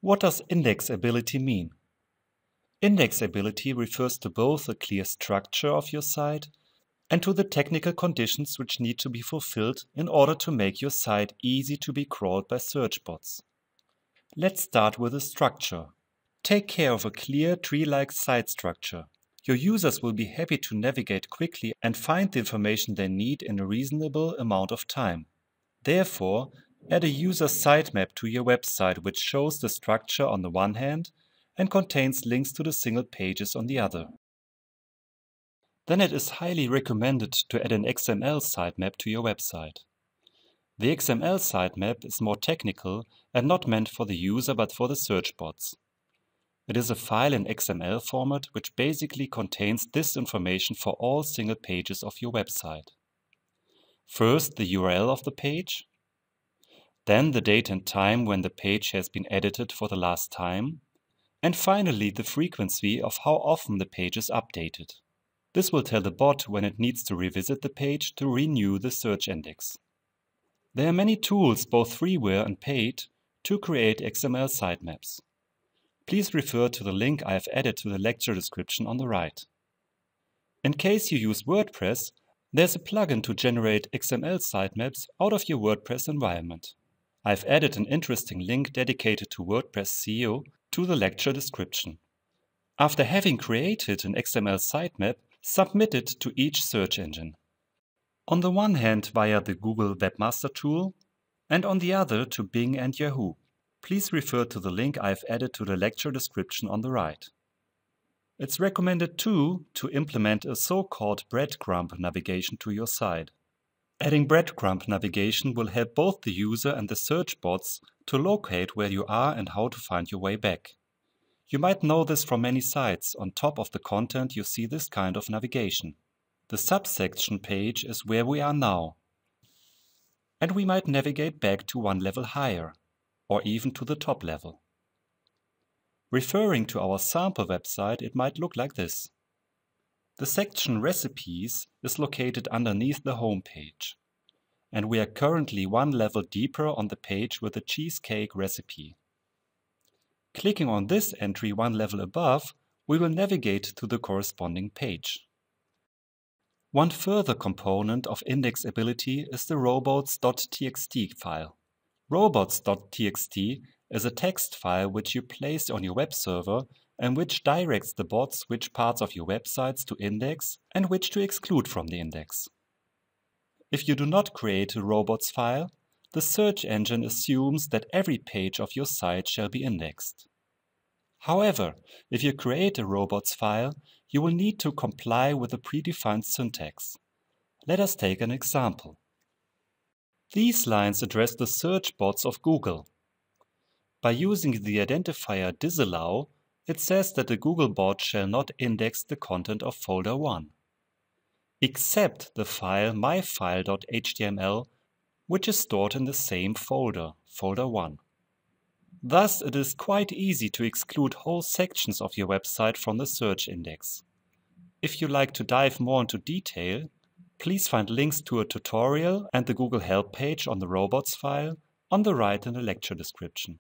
What does indexability mean? Indexability refers to both the clear structure of your site and to the technical conditions which need to be fulfilled in order to make your site easy to be crawled by search bots. Let's start with the structure. Take care of a clear tree-like site structure. Your users will be happy to navigate quickly and find the information they need in a reasonable amount of time. Therefore, add a user sitemap to your website which shows the structure on the one hand and contains links to the single pages on the other. Then it is highly recommended to add an XML sitemap to your website. The XML sitemap is more technical and not meant for the user but for the search bots. It is a file in XML format which basically contains this information for all single pages of your website. First, the URL of the page, then the date and time when the page has been edited for the last time, and finally the frequency of how often the page is updated. This will tell the bot when it needs to revisit the page to renew the search index. There are many tools, both freeware and paid, to create XML sitemaps. Please refer to the link I have added to the lecture description on the right. In case you use WordPress, there's a plugin to generate XML sitemaps out of your WordPress environment. I've added an interesting link dedicated to WordPress SEO to the lecture description. After having created an XML sitemap, submit it to each search engine. On the one hand via the Google Webmaster Tool, and on the other to Bing and Yahoo. Please refer to the link I've added to the lecture description on the right. It's recommended too to implement a so-called breadcrumb navigation to your site. Adding breadcrumb navigation will help both the user and the search bots to locate where you are and how to find your way back. You might know this from many sites. On top of the content you see this kind of navigation. The subsection page is where we are now. And we might navigate back to one level higher, or even to the top level. Referring to our sample website, it might look like this. The section Recipes is located underneath the home page, and we are currently one level deeper on the page with the cheesecake recipe. Clicking on this entry one level above, we will navigate to the corresponding page. One further component of indexability is the robots.txt file. Robots.txt is a text file which you place on your web server and which directs the bots which parts of your websites to index and which to exclude from the index. If you do not create a robots file, the search engine assumes that every page of your site shall be indexed. However, if you create a robots file, you will need to comply with a predefined syntax. Let us take an example. These lines address the search bots of Google. By using the identifier disallow, it says that the Google bot shall not index the content of folder 1, except the file myfile.html, which is stored in the same folder, folder 1. Thus, it is quite easy to exclude whole sections of your website from the search index. If you like to dive more into detail, please find links to a tutorial and the Google Help page on the robots file on the right in the lecture description.